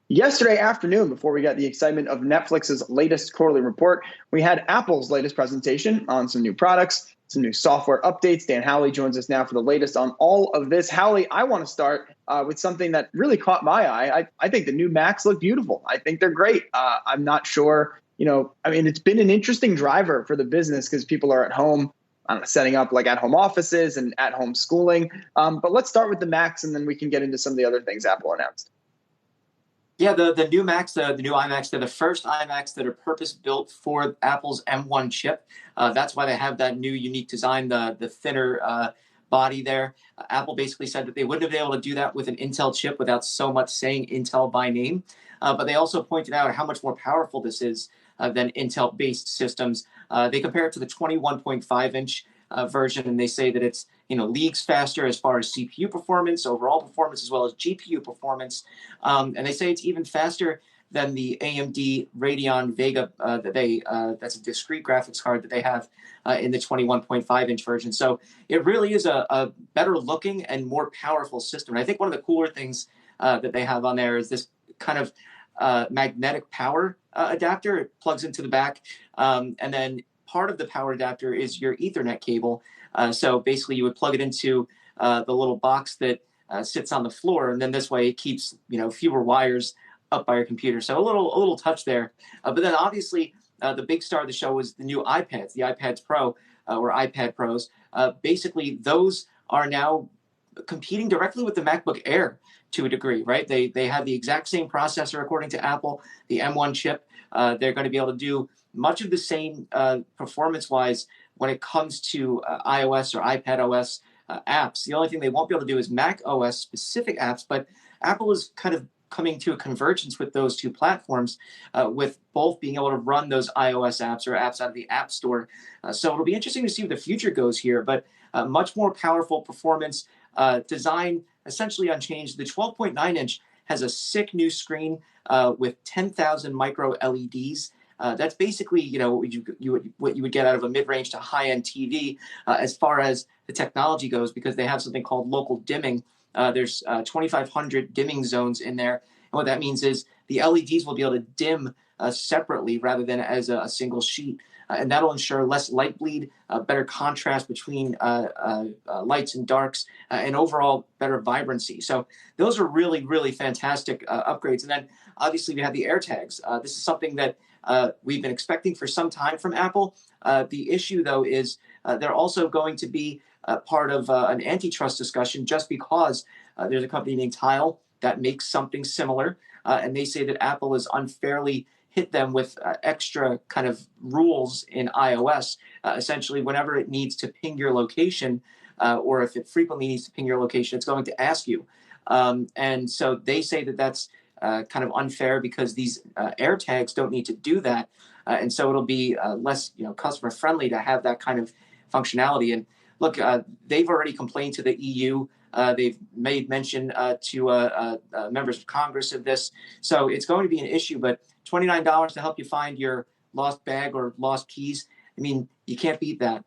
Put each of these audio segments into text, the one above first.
Yesterday afternoon, before we got the excitement of Netflix's latest quarterly report, we had Apple's latest presentation on some new products, some new software updates. Dan Howley joins us now for the latest on all of this. Howley, I want to start with something that really caught my eye. I think the new Macs look beautiful. I think they're great. I'm not sure, it's been an interesting driver for the business because people are at home setting up like at-home offices and at-home schooling. But let's start with the Macs, and then we can get into some of the other things Apple announced. Yeah, the new Macs, the new iMacs, they're the first iMacs that are purpose-built for Apple's M1 chip. That's why they have that new unique design, the thinner body there. Apple basically said that they wouldn't have been able to do that with an Intel chip without so much saying Intel by name. But they also pointed out how much more powerful this is than Intel-based systems. They compare it to the 21.5-inch version, and they say that it's leagues faster as far as CPU performance, overall performance, as well as GPU performance. And they say it's even faster than the AMD Radeon Vega that's a discrete graphics card that they have in the 21.5-inch version. So it really is a better looking and more powerful system. And I think one of the cooler things that they have on there is this kind of magnetic power adapter. It plugs into the back, and then part of the power adapter is your Ethernet cable. So basically, you would plug it into the little box that sits on the floor, and then this way it keeps fewer wires up by your computer. So a little touch there. But then obviously the big star of the show was the new iPads, the iPads Pro or iPad Pros. Basically, those are now competing directly with the MacBook Air to a degree, right? They have the exact same processor according to Apple, the M1 chip. They're going to be able to do much of the same performance-wise when it comes to iOS or iPad OS apps. The only thing they won't be able to do is Mac OS specific apps, but Apple is kind of coming to a convergence with those two platforms, with both being able to run those iOS apps or apps out of the App Store. So it'll be interesting to see where the future goes here, but much more powerful performance, design essentially unchanged. The 12.9-inch has a sick new screen with 10,000 micro LEDs. That's basically, what you would get out of a mid-range to high-end TV as far as the technology goes, because they have something called local dimming. There's 2,500 dimming zones in there. And what that means is the LEDs will be able to dim separately rather than as a single sheet. And that'll ensure less light bleed, better contrast between lights and darks, and overall better vibrancy. So those are really, really fantastic upgrades. And then obviously we have the Airtags. This is something that we've been expecting for some time from Apple. The issue, though, is they're also going to be part of an antitrust discussion just because there's a company named Tile that makes something similar. And they say that Apple has unfairly hit them with extra kind of rules in iOS. Essentially, whenever it needs to ping your location, or if it frequently needs to ping your location, it's going to ask you. And so they say that that's kind of unfair because these AirTags don't need to do that. And so it'll be less customer friendly to have that kind of functionality. And look, they've already complained to the EU. They've made mention to members of Congress of this. So it's going to be an issue, but $29 to help you find your lost bag or lost keys. I mean, you can't beat that.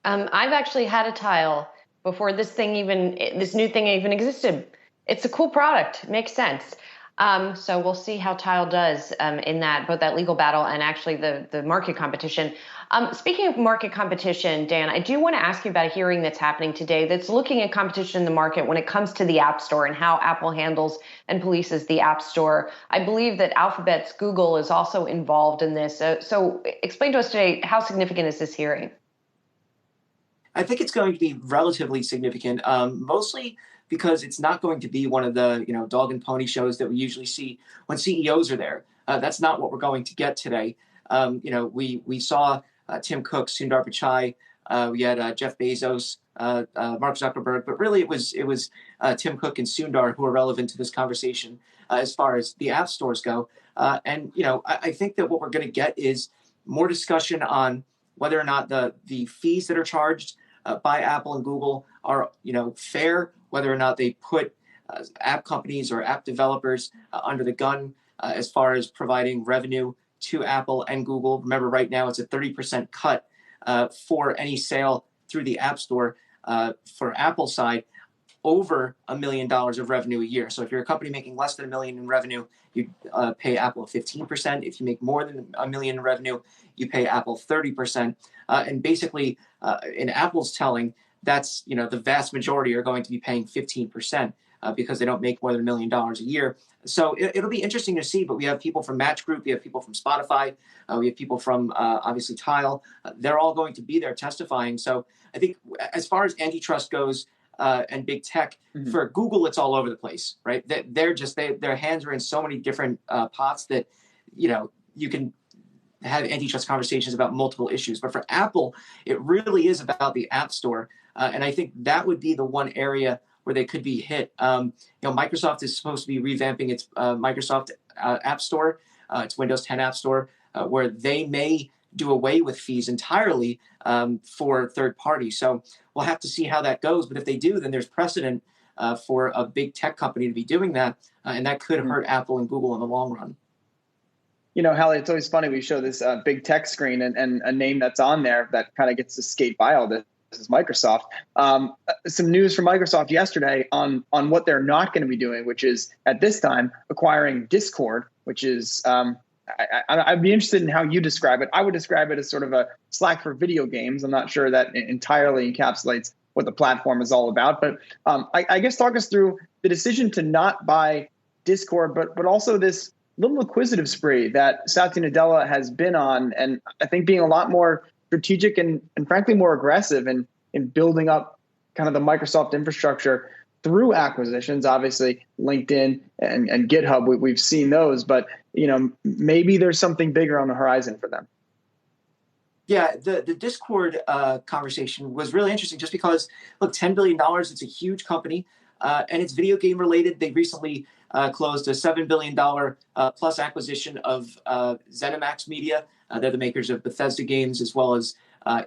I've actually had a Tile before this new thing even existed. It's a cool product. It makes sense. So we'll see how Tile does in both that legal battle and actually the market competition. Speaking of market competition, Dan, I do want to ask you about a hearing that's happening today that's looking at competition in the market when it comes to the App Store and how Apple handles and polices the App Store. I believe that Alphabet's Google is also involved in this. So explain to us today, how significant is this hearing? I think it's going to be relatively significant, mostly because it's not going to be one of the dog and pony shows that we usually see when CEOs are there. That's not what we're going to get today. We saw Tim Cook, Sundar Pichai, we had Jeff Bezos, Mark Zuckerberg, but really it was Tim Cook and Sundar who are relevant to this conversation as far as the app stores go. I think that what we're going to get is more discussion on whether or not the fees that are charged by Apple and Google are fair, whether or not they put app companies or app developers under the gun as far as providing revenue to Apple and Google. Remember, right now it's a 30% cut for any sale through the App Store for Apple side. over $1 million of revenue a year. So if you're a company making less than $1 million in revenue, you pay Apple 15%. If you make more than $1 million in revenue, you pay Apple 30%. And basically, in Apple's telling, that's, the vast majority are going to be paying 15%. Because they don't make more than $1 million a year. So it'll be interesting to see, but we have people from Match Group, we have people from Spotify, we have people from obviously Tile. They're all going to be there testifying. So I think as far as antitrust goes and big tech, for Google, it's all over the place, right? Their hands are in so many different pots that, you can have antitrust conversations about multiple issues. But for Apple, it really is about the App Store. And I think that would be the one area where they could be hit. Microsoft is supposed to be revamping its Microsoft App Store, its Windows 10 App Store, where they may do away with fees entirely for third parties. So we'll have to see how that goes. But if they do, then there's precedent for a big tech company to be doing that, and that could hurt Apple and Google in the long run. Hallie, it's always funny. We show this big tech screen and a name that's on there that kind of gets to skate by all this. Is Microsoft. Some news from Microsoft yesterday on what they're not going to be doing, which is at this time acquiring Discord, which is I'd be interested in how you describe it. I would describe it as sort of a Slack for video games. I'm not sure that entirely encapsulates what the platform is all about, but I guess talk us through the decision to not buy Discord, but also this little acquisitive spree that Satya Nadella has been on, and I think being a lot more strategic and frankly more aggressive in building up kind of the Microsoft infrastructure through acquisitions. Obviously, LinkedIn and GitHub, we've seen those, but maybe there's something bigger on the horizon for them. Yeah, the Discord conversation was really interesting just because, look, $10 billion, it's a huge company, and it's video game related. They recently closed a $7 billion plus acquisition of ZeniMax Media. They're the makers of Bethesda games as well as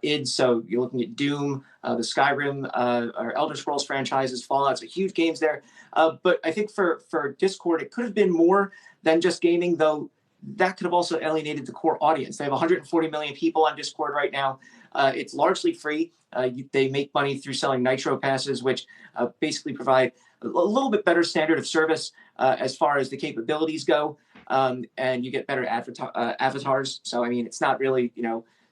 id. So you're looking at Doom, the Skyrim, or Elder Scrolls franchises, Fallout. So huge games there. But I think for Discord, it could have been more than just gaming, though. That could have also alienated the core audience. They have 140 million people on Discord right now. It's largely free. They make money through selling Nitro passes, which basically provide a little bit better standard of service as far as the capabilities go. And you get better avatars. So, I mean, it's not really,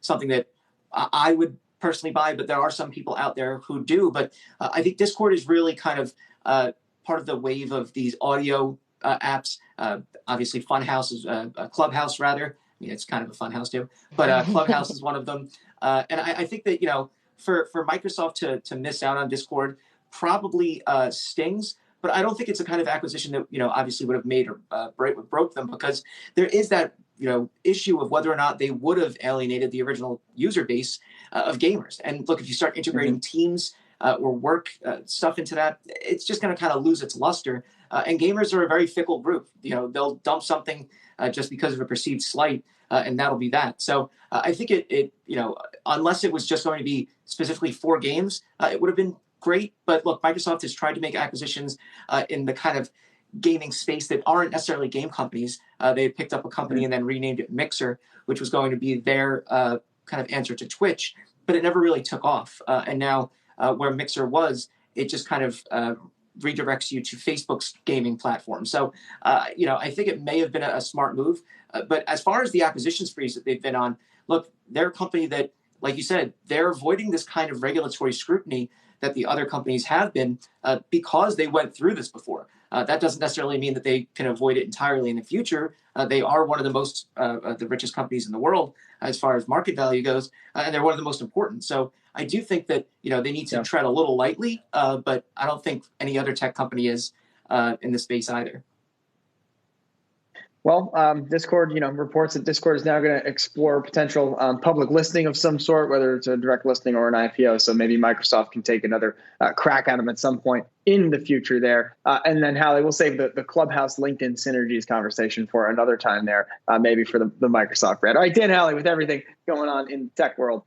something that I would personally buy, but there are some people out there who do. But I think Discord is really kind of part of the wave of these audio apps. Obviously, Funhouse is Clubhouse, rather. I mean, it's kind of a fun house too, but Clubhouse is one of them. And I think that, for Microsoft to miss out on Discord probably stings. But I don't think it's a kind of acquisition that, obviously would have made or broke them, because there is that, issue of whether or not they would have alienated the original user base of gamers. And look, if you start integrating Teams or work stuff into that, it's just going to kind of lose its luster. And gamers are a very fickle group. They'll dump something just because of a perceived slight, and that'll be that. So I think it unless it was just going to be specifically for games, it would have been great. But look, Microsoft has tried to make acquisitions in the kind of gaming space that aren't necessarily game companies. They picked up a company and then renamed it Mixer, which was going to be their kind of answer to Twitch, but it never really took off. And now where Mixer was, it just kind of redirects you to Facebook's gaming platform. So, I think it may have been a smart move. But as far as the acquisition sprees that they've been on, look, they're a company that, like you said, they're avoiding this kind of regulatory scrutiny that the other companies have been because they went through this before. That doesn't necessarily mean that they can avoid it entirely in the future. They are one of the most, the richest companies in the world as far as market value goes, and they're one of the most important. So I do think that, they need to tread a little lightly, but I don't think any other tech company is in this space either. Well, Discord, reports that Discord is now going to explore potential public listing of some sort, whether it's a direct listing or an IPO. So maybe Microsoft can take another crack at them at some point in the future there. And then, Hallie, we'll save the Clubhouse LinkedIn synergies conversation for another time there, maybe for the Microsoft brand. All right, Dan Hallie, with everything going on in the tech world,